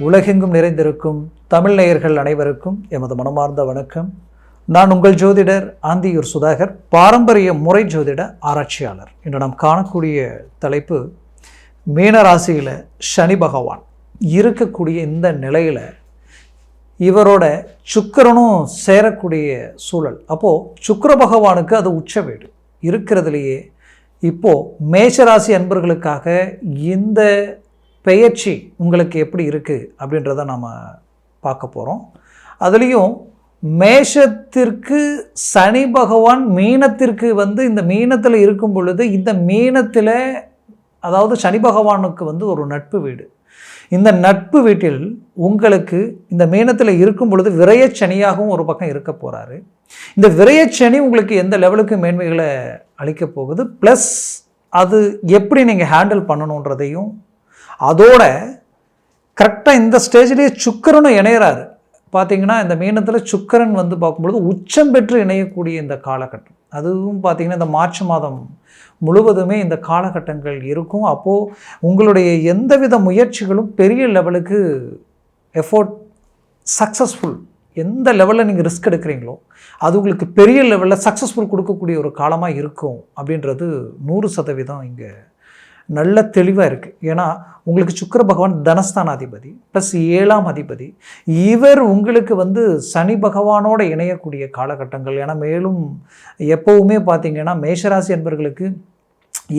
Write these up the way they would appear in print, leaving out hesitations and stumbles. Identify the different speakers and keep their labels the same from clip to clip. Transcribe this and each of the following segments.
Speaker 1: உலகெங்கும் நிறைந்திருக்கும் தமிழ் நேயர்கள் அனைவருக்கும் எமது மனமார்ந்த வணக்கம். நான் உங்கள் ஜோதிடர் ஆந்தியூர் சுதாகர், பாரம்பரிய முறை ஜோதிட ஆராய்ச்சியாளர். இன்று நாம் காணக்கூடிய தலைப்பு, மீனராசியில் சனி பகவான் இருக்கக்கூடிய இந்த நிலையில் இவரோட சுக்கிரனும் சேரக்கூடிய சூழல். அப்போது சுக்கிர பகவானுக்கு அது உச்ச வீடு இருக்கிறதுலையே. இப்போது மேஷராசி அன்பர்களுக்காக இந்த பெயர்ச்சி உங்களுக்கு எப்படி இருக்குது அப்படின்றத நாம் பார்க்க போகிறோம். அதுலேயும் மேஷத்திற்கு சனி பகவான் மீனத்திற்கு இந்த மீனத்தில் இருக்கும் பொழுது, இந்த மீனத்தில் அதாவது சனி பகவானுக்கு ஒரு நட்பு வீடு. இந்த நட்பு வீட்டில் உங்களுக்கு இந்த மீனத்தில் இருக்கும் பொழுது விரயச்சனியாகவும் ஒரு பக்கம் இருக்க போகிறாரு. இந்த விரயச்சனி உங்களுக்கு எந்த லெவலுக்கு மேன்மைகளை அளிக்க போகுது, ப்ளஸ் அது எப்படி நீங்கள் ஹேண்டில் பண்ணணுன்றதையும், அதோட கரெக்டாக இந்த ஸ்டேஜ்லேயே சுக்கிரனும் இணையிறாரு. பார்த்தீங்கன்னா இந்த மீனத்தில் சுக்கிரன் பார்க்கும்பொழுது உச்சம் பெற்று இணையக்கூடிய இந்த காலகட்டம். அதுவும் பார்த்திங்கன்னா இந்த மார்ச் மாதம் முழுவதுமே இந்த காலகட்டங்கள் இருக்கும். அப்போது உங்களுடைய எந்தவித முயற்சிகளும் பெரிய லெவலுக்கு எஃபோர்ட் சக்ஸஸ்ஃபுல், எந்த லெவலில் நீங்கள் ரிஸ்க் எடுக்கிறீங்களோ அது உங்களுக்கு பெரிய லெவலில் சக்ஸஸ்ஃபுல் கொடுக்கக்கூடிய ஒரு காலமாக இருக்கும் அப்படின்றது 100% இங்கே நல்ல தெளிவாக இருக்குது. ஏன்னா உங்களுக்கு சுக்கிர பகவான் தனஸ்தானாதிபதி ப்ளஸ் 7ஆம் அதிபதி. இவர் உங்களுக்கு சனி பகவானோட இணையக்கூடிய காலகட்டங்கள். ஏன்னா மேலும் எப்போவுமே பார்த்திங்கன்னா மேஷராசி என்பவர்களுக்கு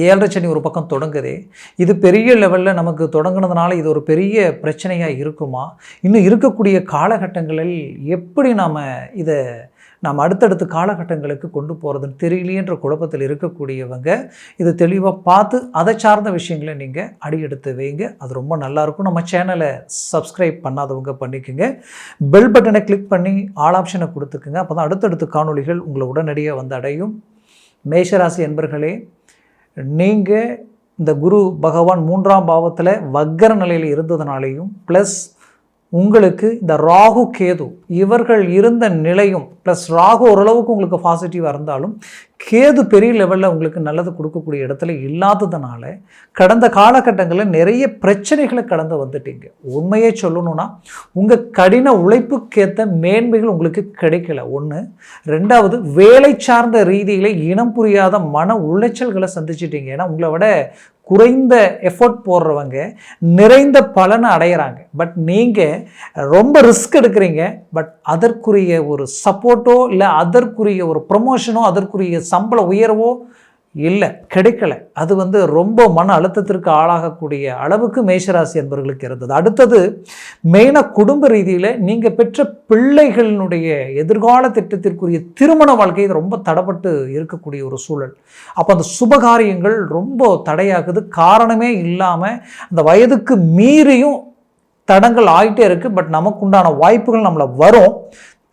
Speaker 1: 7 சனி ஒரு பக்கம் தொடங்குதே, இது பெரிய லெவலில் நமக்கு தொடங்கினதுனால இது ஒரு பெரிய பிரச்சனையாக இருக்குமா, இன்னும் இருக்கக்கூடிய காலகட்டங்களில் எப்படி நாம் அடுத்தடுத்த காலகட்டங்களுக்கு கொண்டு போகிறதுன்னு தெரியலையன்ற குழப்பத்தில் இருக்கக்கூடியவங்க இது தெளிவாக பார்த்து அதை சார்ந்த விஷயங்களை நீங்கள் அடியெடுத்து வைங்க. அது ரொம்ப நல்லாயிருக்கும். நம்ம சேனலை சப்ஸ்கிரைப் பண்ணாதவங்க பண்ணிக்கோங்க, பெல் பட்டனை கிளிக் பண்ணி ஆல் ஆப்ஷனை கொடுத்துக்குங்க. அப்போ தான் அடுத்தடுத்த காணொளிகள் உங்களை உடனடியாக அடையும். மேஷராசி என்பர்களே, நீங்கள் இந்த குரு பகவான் 3ஆம் பாவத்தில் வக்கர நிலையில் இருந்ததுனாலேயும், ப்ளஸ் உங்களுக்கு இந்த ராகு கேது இவர்கள் இருந்த நிலையும், ப்ளஸ் ராகு ஓரளவுக்கு உங்களுக்கு பாசிட்டிவாக இருந்தாலும் கேது பெரிய லெவலில் உங்களுக்கு நல்லது கொடுக்கக்கூடிய இடத்துல இல்லாததுனால கடந்த காலகட்டங்களில் நிறைய பிரச்சனைகளை கடந்து வந்துட்டீங்க. உண்மையே சொல்லணும்னா உங்கள் கடின உழைப்புக்கேற்ற மேன்மைகள் உங்களுக்கு கிடைக்கல. 1. 2வது, வேலை சார்ந்த ரீதியில் இனம் புரியாத மன உளைச்சல்களை சந்திச்சிட்டீங்க. ஏன்னா உங்களை விட குறைந்த எஃபோர்ட் போடுறவங்க நிறைந்த பலனை அடைகிறாங்க. பட் நீங்கள் ரொம்ப ரிஸ்க் எடுக்கிறீங்க. பட் அதற்குரிய ஒரு சப்போர்ட்டோ இல்லை அதற்குரிய ஒரு ப்ரமோஷனோ அதற்குரிய சம்பள உயர்வோ இல்லை, கிடைக்கல. அது ரொம்ப மன அழுத்தத்திற்கு ஆளாகக்கூடிய அளவுக்கு மேஷராசி என்பவர்களுக்கு இருந்தது. அடுத்தது மெயினாக குடும்ப ரீதியில் நீங்கள் பெற்ற பிள்ளைகளினுடைய எதிர்கால திட்டத்திற்குரிய திருமண வாழ்க்கை ரொம்ப தடைப்பட்டு இருக்கக்கூடிய ஒரு சூழல். அப்போ அந்த சுபகாரியங்கள் ரொம்ப தடையாகுது. காரணமே இல்லாமல் அந்த வயதுக்கு மீறியும் தடங்கள் ஆகிட்டே இருக்குது. பட் நமக்குண்டான வாய்ப்புகள் நம்மளை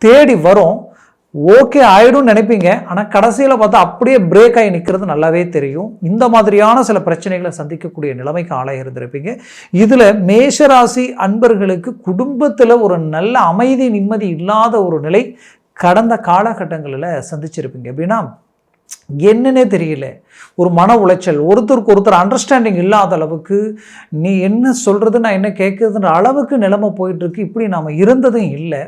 Speaker 1: தேடி வரும். ஓகே ஆயிடும் நினைப்பீங்க, ஆனால் கடைசியில் பார்த்தா அப்படியே பிரேக் ஆகி நிற்கிறது நல்லாவே தெரியும். இந்த மாதிரியான சில பிரச்சனைகளை சந்திக்கக்கூடிய நிலைமைக்கு ஆளாக இருந்திருப்பீங்க. இதில் மேஷராசி அன்பர்களுக்கு குடும்பத்தில் ஒரு நல்ல அமைதி நிம்மதி இல்லாத ஒரு நிலை கடந்த காலகட்டங்களில் சந்திச்சிருப்பீங்க. அப்படின்னா என்னன்னே தெரியல, ஒரு மன உளைச்சல், ஒருத்தருக்கு ஒருத்தர் அண்டர்ஸ்டாண்டிங் இல்லாத அளவுக்கு, நீ என்ன சொல்கிறது நான் என்ன கேட்குறதுன்ற அளவுக்கு நிலைமை போயிட்டுருக்கு. இப்படி நாம் இருந்ததும் இல்லை,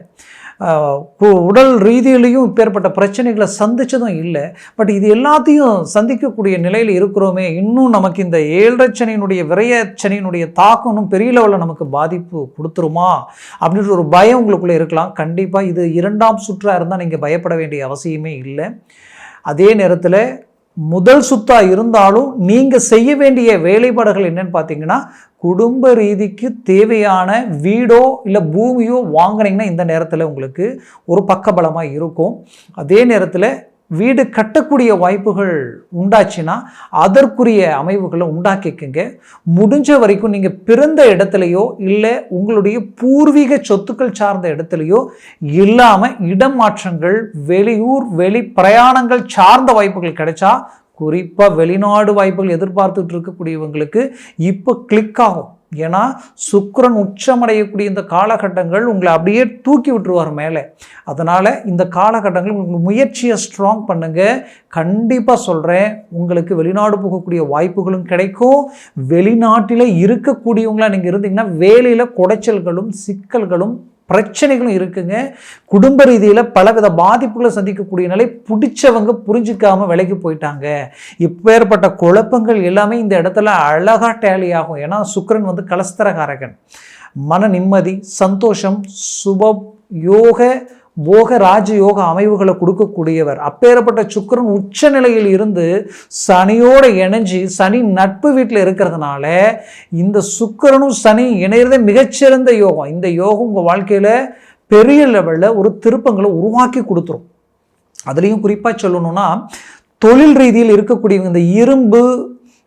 Speaker 1: உடல் ரீதியிலையும் இப்பேற்பட்ட பிரச்சனைகளை சந்தித்ததும் இல்லை. பட் இது எல்லாத்தையும் சந்திக்கக்கூடிய நிலையில் இருக்கிறோமே, இன்னும் நமக்கு இந்த 7 சனியினுடைய விரயச்சனியினுடைய தாக்கம் பெரிய லெவலில் நமக்கு பாதிப்பு கொடுத்துருமா அப்படின்ற ஒரு பயம் உங்களுக்குள்ளே இருக்கலாம். கண்டிப்பாக இது 2ஆம் சுற்றாக இருந்தால் நீங்கள் பயப்பட வேண்டிய அவசியமே இல்லை. அதே நேரத்தில் முதல் சுத்தாக இருந்தாலும் நீங்கள் செய்ய வேண்டிய வேலைப்பாடுகள் என்னன்னு பார்த்தீங்கன்னா, குடும்ப ரீதிக்கு தேவையான வீடோ இல்லை பூமியோ வாங்கினீங்கன்னா இந்த நேரத்தில் உங்களுக்கு ஒரு பக்கபலமாக இருக்கும். அதே நேரத்தில் வீடு கட்டக்கூடிய வாய்ப்புகள் உண்டாச்சுன்னா அதற்குரிய அமைவுகளை உண்டாக்கிக்குங்க. முடிஞ்ச வரைக்கும் நீங்கள் பிறந்த இடத்துலையோ இல்லை உங்களுடைய பூர்வீக சொத்துக்கள் சார்ந்த இடத்துலையோ இல்லாமல் இடம் மாற்றங்கள், வெளியூர் வெளி பிரயாணங்கள் சார்ந்த வாய்ப்புகள் கிடைச்சா, குறிப்பாக வெளிநாடு வாய்ப்புகள் எதிர்பார்த்துட்டு இருக்கக்கூடியவங்களுக்கு இப்போ கிளிக் ஆகும். ஏன்னா சுக்கிரன் உச்சமடையக்கூடிய இந்த காலகட்டங்கள் உங்களை அப்படியே தூக்கி விட்டுருவார் மேலே. அதனால் இந்த காலகட்டங்கள் உங்களுக்கு முயற்சியை ஸ்ட்ராங் பண்ணுங்கள். கண்டிப்பாக சொல்கிறேன், உங்களுக்கு வெளிநாடு போகக்கூடிய வாய்ப்புகளும் கிடைக்கும். வெளிநாட்டில் இருக்கக்கூடியவங்களாக நீங்கள் இருந்தீங்கன்னா வேலையில் குடைச்சல்களும் சிக்கல்களும் பிரச்சனைகளும் இருக்குங்க. குடும்ப ரீதியில் பலவித பாதிப்புகளை சந்திக்கக்கூடிய நிலை, பிடிச்சவங்க புரிஞ்சிக்காமல் விலைக்கு போயிட்டாங்க. இப்பேற்பட்ட குழப்பங்கள் எல்லாமே இந்த இடத்துல அழகாக டேலி ஆகும். ஏன்னா சுக்கிரன் வந்து கலஸ்தரகாரகன். மன நிம்மதி, சந்தோஷம், சுப யோக போக ராஜயோக அமைவுகளை கொடுக்கக்கூடியவர். அப்பேற்பட்ட சுக்கிரன் உச்ச நிலையில் இருந்து சனியோட இணைஞ்சி சனி நட்பு வீட்டில் இருக்கிறதுனால இந்த சுக்கிரனும் சனி இணைகிறதே மிகச்சிறந்த யோகம். இந்த யோகம் உங்கள் வாழ்க்கையில் பெரிய லெவலில் ஒரு திருப்பங்களை உருவாக்கி கொடுத்துரும். அதுலேயும் குறிப்பாக சொல்லணும்னா தொழில் ரீதியில் இருக்கக்கூடிய இந்த இரும்பு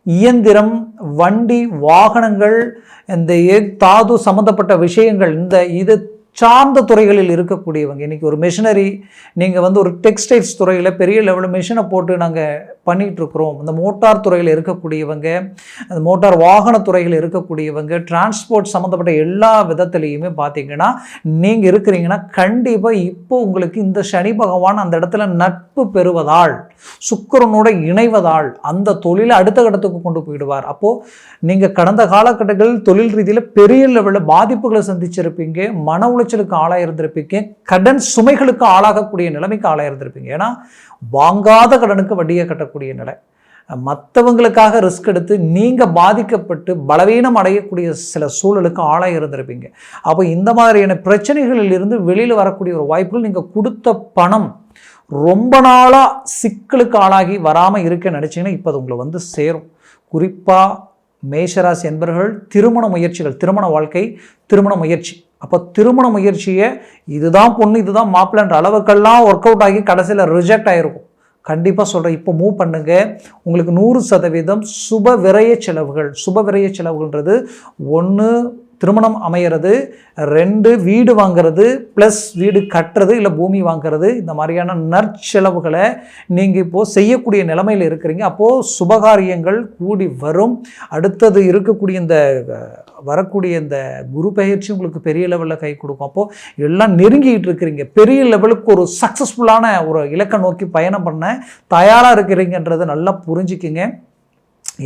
Speaker 1: இயந்திரம், வண்டி, வாகனங்கள், இந்த தாது சம்மந்தப்பட்ட விஷயங்கள், இது சார்ந்த துறைகளில் இருக்கக்கூடியவங்க, இன்றைக்கி ஒரு மிஷினரி, நீங்கள் வந்து ஒரு டெக்ஸ்டைல்ஸ் துறையில் பெரிய லெவலில் மிஷினை போட்டு நாங்கள் பண்ணிகிட்ருக்குறோம். இந்த மோட்டார் துறையில் இருக்கக்கூடியவங்க, அந்த மோட்டார் வாகன துறையில் இருக்கக்கூடியவங்க, டிரான்ஸ்போர்ட் சம்மந்தப்பட்ட எல்லா விதத்துலேயுமே பார்த்தீங்கன்னா நீங்கள் இருக்கிறீங்கன்னா கண்டிப்பாக இப்போ உங்களுக்கு இந்த சனி பகவான் அந்த இடத்துல நட்பு பெறுவதால், சுக்கிரனோட இணைவதால் அந்த தொழிலை அடுத்த கட்டத்துக்கு கொண்டு போயிடுவார். அப்போது நீங்கள் கடந்த காலகட்டங்களில் தொழில் ரீதியில் பெரிய லெவலில் பாதிப்புகளை சந்திச்சிருப்பீங்க, மன உளைச்சலுக்கு ஆளாயிருந்திருப்பீங்க, கடன் சுமைகளுக்கு ஆளாகக்கூடிய நிலைமைக்கு ஆளாயிருந்திருப்பீங்க. ஏன்னா வாங்காத கடனுக்கு வட்டியை கட்டக்கூடிய நிலை, மற்றவங்களுக்காக ரிஸ்க் எடுத்து நீங்கள் பாதிக்கப்பட்டு பலவீனம் அடையக்கூடிய சில சூழலுக்கு ஆளாயிருந்திருப்பீங்க. அப்போ இந்த மாதிரியான பிரச்சனைகளில் இருந்து வெளியில் வரக்கூடிய ஒரு வாய்ப்புகள், நீங்கள் கொடுத்த பணம் ரொம்ப நாளாக சிக்கலுக்கு ஆளாகி வராமல் இருக்க நினச்சிங்கன்னா இப்போ அது உங்களை வந்து சேரும். குறிப்பாக மேஷராசி என்பவர்கள் திருமண முயற்சிகள், திருமண வாழ்க்கை, திருமண முயற்சி, அப்போ திருமண முயற்சியை இதுதான் பொண்ணு இதுதான் மாப்பிள்ளைன்ற அளவுக்கெல்லாம் ஒர்க் அவுட் ஆகி கடைசியில் ரிஜெக்ட் ஆகிருக்கும். கண்டிப்பாக சொல்கிறேன், இப்போ மூவ் பண்ணுங்கள். உங்களுக்கு 100% சுப விரய செலவுகள். சுப விரய செலவுகள்ன்றது 1 திருமணம் அமையிறது, 2 வீடு வாங்கிறது, ப்ளஸ் வீடு கட்டுறது, இல்லை பூமி வாங்கிறது, இந்த மாதிரியான நற்செலவுகளை நீங்கள் இப்போது செய்யக்கூடிய நிலைமையில் இருக்கிறீங்க. அப்போது சுபகாரியங்கள் கூடி வரும். அடுத்தது இருக்கக்கூடிய இந்த வரக்கூடிய இந்த குரு பயிற்சி உங்களுக்கு பெரிய லெவலில் கை கொடுக்கும். அப்போது எல்லாம் நெருங்கிட்டு இருக்கிறீங்க. பெரிய லெவலுக்கு ஒரு சக்ஸஸ்ஃபுல்லான ஒரு இலக்கை நோக்கி பயணம் பண்ண தயாராக இருக்கிறீங்கன்றதை நல்லா புரிஞ்சுக்கிங்க.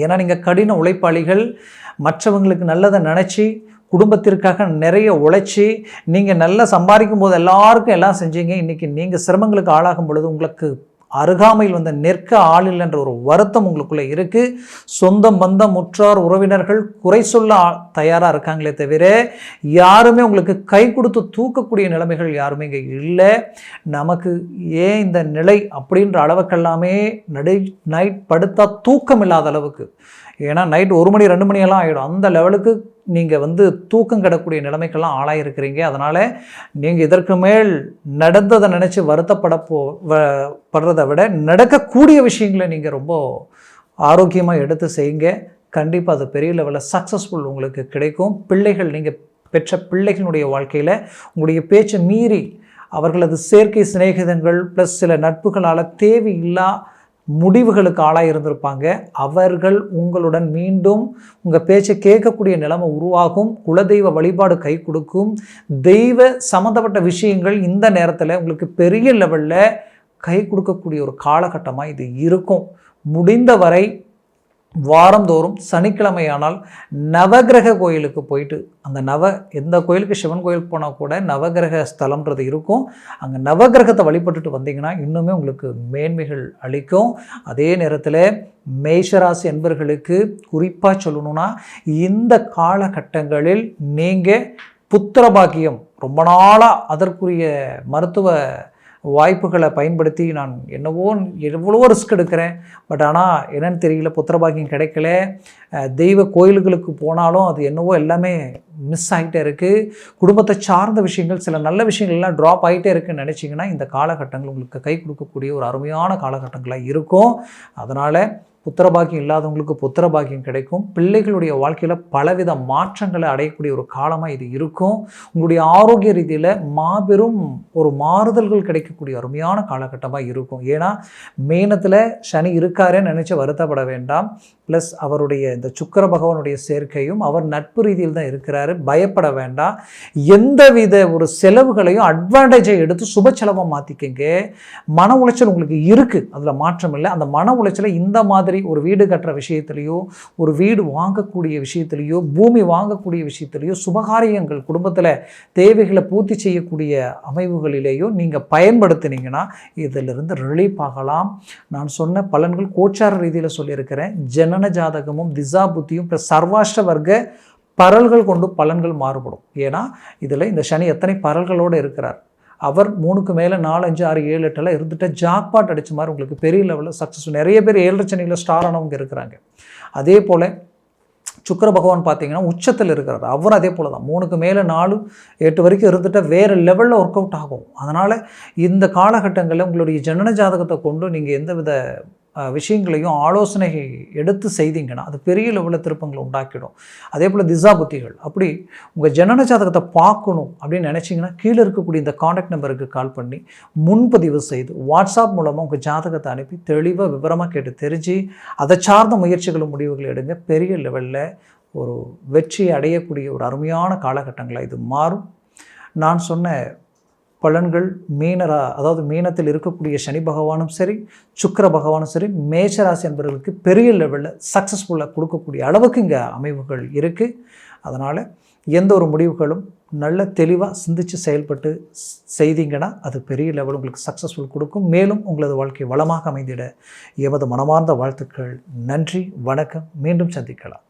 Speaker 1: ஏன்னா நீங்கள் கடின உழைப்பாளிகள். மற்றவங்களுக்கு நல்லதை நினச்சி, குடும்பத்திற்காக நிறைய உழைச்சி, நீங்கள் நல்லா சம்பாதிக்கும் போது எல்லாருக்கும் எல்லாம் செஞ்சீங்க. இன்றைக்கி நீங்கள் சிரமங்களுக்கு ஆளாகும் பொழுது உங்களுக்கு அருகாமையில் வந்த நிற்க ஆள் இல்லைன்ற ஒரு வருத்தம் உங்களுக்குள்ளே இருக்குது. சொந்தம் பந்தம் முற்றார் உறவினர்கள் குறை சொல்ல தயாராக இருக்காங்களே தவிர யாருமே உங்களுக்கு கை கொடுத்து தூக்கக்கூடிய நிலைமைகள் யாருமே இங்கே இல்லை. நமக்கு ஏன் இந்த நிலை அப்படின்ற அளவுக்கெல்லாமே நைட் படுத்தா தூக்கம் இல்லாத அளவுக்கு, ஏன்னா நைட் 1 மணி 2 மணியெல்லாம் ஆகிடும். அந்த லெவலுக்கு நீங்கள் வந்து தூக்கம் கிடக்கூடிய நிலைமைக்கெல்லாம் ஆளாயிருக்கிறீங்க. அதனால் நீங்கள் இதற்கு மேல் நடந்ததை நினச்சி வருத்தப்படுறதை விட நடக்கக்கூடிய விஷயங்களை நீங்கள் ரொம்ப ஆரோக்கியமாக எடுத்து செய்யுங்க. கண்டிப்பாக அது பெரிய லெவலில் சக்ஸஸ்ஃபுல் உங்களுக்கு கிடைக்கும். பிள்ளைகள், நீங்கள் பெற்ற பிள்ளைகளுடைய வாழ்க்கையில் உங்களுடைய பேச்சை மீறி அவர்களது செயற்கை சிநேகிதங்கள் ப்ளஸ் சில நட்புகளால் தேவையில்லா முடிவுகளுக்கு ஆளாக இருந்திருப்பாங்க. அவர்கள் உங்களுடன் மீண்டும் உங்கள் பேச்சை கேட்கக்கூடிய நிலைமை உருவாகும். குலதெய்வ வழிபாடு கை கொடுக்கும். தெய்வ சம்மந்தப்பட்ட விஷயங்கள் இந்த நேரத்தில் உங்களுக்கு பெரிய லெவலில் கை கொடுக்கக்கூடிய ஒரு காலகட்டமாக இது இருக்கும். முடிந்தவரை வாரந்தோறும் சனிக்கிழமையானால் நவகிரக கோயிலுக்கு போயிட்டு, அந்த எந்த கோயிலுக்கு, சிவன் கோயிலுக்கு போனால் கூட நவகிரக ஸ்தலம்ன்றது இருக்கும், அங்கே நவகிரகத்தை வழிபட்டுட்டு வந்தீங்கன்னா இன்னுமே உங்களுக்கு மேன்மைகள் அளிக்கும். அதே நேரத்தில் மேஷராசி என்பவர்களுக்கு குறிப்பாக சொல்லணும்னா, இந்த காலகட்டங்களில் நீங்கள் புத்திர பாக்கியம் ரொம்ப நாளாக அதற்குரிய மருத்துவ வாய்ப்புகளை பயன்படுத்தி நான் எவ்வளவோ ரிஸ்க் எடுக்கிறேன், பட் ஆனால் என்னென்னு தெரியல, புத்திரபாக்கியம் கிடைக்கல. தெய்வ கோயில்களுக்கு போனாலும் அது என்னவோ எல்லாமே மிஸ் ஆகிட்டே இருக்குது. குடும்பத்தை சார்ந்த விஷயங்கள், சில நல்ல விஷயங்கள்லாம் ட்ராப் ஆகிட்டே இருக்குதுன்னு நினச்சிங்கன்னா இந்த காலகட்டங்கள் உங்களுக்கு கை கொடுக்கக்கூடிய ஒரு அருமையான காலகட்டங்களாக இருக்கும். அதனால் புத்திரபாக்கியம் இல்லாதவங்களுக்கு புத்திரபாக்கியம் கிடைக்கும். பிள்ளைகளுடைய வாழ்க்கையில் பலவித மாற்றங்களை அடையக்கூடிய ஒரு காலமாக இது இருக்கும். உங்களுடைய ஆரோக்கிய ரீதியில் மாபெரும் ஒரு மாறுதல்கள் கிடைக்கக்கூடிய அருமையான காலகட்டமாக இருக்கும். ஏன்னா மீனத்தில் சனி இருக்காருன்னு நினச்சி வருத்தப்பட வேண்டாம். ப்ளஸ் அவருடைய இந்த சுக்கிர பகவானுடைய சேர்க்கையும் அவர் நட்பு ரீதியில் தான் இருக்கிறாரு. பயப்பட வேண்டாம். எந்தவித ஒரு செலவுகளையும் அட்வான்டேஜை எடுத்து சுப செலவாக மாற்றிக்கங்க. மன உளைச்சல் உங்களுக்கு இருக்குது, அதில் மாற்றம் இல்லை. அந்த மன உளைச்சலை இந்த மாதிரி ஒரு வீடு கட்டுற விஷயத்துலையோ, ஒரு வீடு வாங்கக்கூடிய விஷயத்துலையோ, பூமி வாங்கக்கூடிய விஷயத்துலையோ, சுபகாரியங்கள் குடும்பத்தில் தேவைகளை பூர்த்தி செய்யக்கூடிய அமைவுகளிலேயோ நீங்கள் பயன்படுத்தினீங்கன்னா இதிலிருந்து ரிலீஃப் ஆகலாம். நான் சொன்ன பலன்கள் கோச்சார ரீதியில் சொல்லியிருக்கிறேன். ஜனன ஜாதகமும் திசா புத்தியும் ப்ளஸ் சர்வாஷ்ட வர்க்க பரல்கள் கொண்டு பலன்கள் மாறுபடும். ஏன்னா இதில் இந்த சனி எத்தனை பரல்களோடு இருக்கிறார். அவர் 3க்கு மேலே 4, 5, 6, 7, 8 இருந்துட்டு ஜாக்பாட் அடித்த மாதிரி உங்களுக்கு பெரிய லெவலில் சக்ஸஸ். நிறைய பேர் 7 சனியில் ஸ்டார் ஆனவங்க இருக்கிறாங்க. அதே போல் சுக்கிர பகவான் பார்த்தீங்கன்னா உச்சத்தில் இருக்கிறார். அவரும் அதே போல் தான் 3க்கு மேலே 4, 8 வரைக்கும் இருந்துட்டு வேறு லெவலில் ஒர்க் அவுட் ஆகும். அதனால் இந்த காலகட்டங்களில் உங்களுடைய ஜனன ஜாதகத்தை கொண்டு நீங்கள் எந்தவித விஷயங்களையும் ஆலோசனை எடுத்து செய்தீங்கன்னா அது பெரிய லெவலில் திருப்பங்களை உண்டாக்கிடும். அதே போல் திசா புத்திகள் அப்படி உங்கள் ஜனன ஜாதகத்தை பார்க்கணும் அப்படின்னு நினச்சிங்கன்னா கீழே இருக்கக்கூடிய இந்த காண்டாக்ட் நம்பருக்கு கால் பண்ணி முன்பதிவு செய்து வாட்ஸ்அப் மூலமாக உங்கள் ஜாதகத்தை அனுப்பி தெளிவாக விவரமாக கேட்டு தெரிஞ்சு அதை சார்ந்த முயற்சிகளும் முடிவுகள் எடுங்க. பெரிய லெவலில் ஒரு வெற்றியை அடையக்கூடிய ஒரு அருமையான காலகட்டங்களாக இது மாறும். நான் சொன்ன பலன்கள் அதாவது மீனத்தில் இருக்கக்கூடிய சனி பகவானும் சரி, சுக்கிர பகவானும் சரி, மேஷராசி என்பவர்களுக்கு பெரிய லெவலில் சக்ஸஸ்ஃபுல்லாக கொடுக்கக்கூடிய அளவுக்கு இங்கே அமைவுகள் இருக்குது. அதனால் எந்த ஒரு முடிவுகளும் நல்ல தெளிவாக சிந்தித்து செயல்பட்டு செய்தீங்கன்னா அது பெரிய லெவல் உங்களுக்கு சக்ஸஸ்ஃபுல் கொடுக்கும். மேலும் உங்களது வாழ்க்கை வளமாக அமைந்திட எமது மனமார்ந்த வாழ்த்துக்கள். நன்றி, வணக்கம். மீண்டும் சந்திக்கலாம்.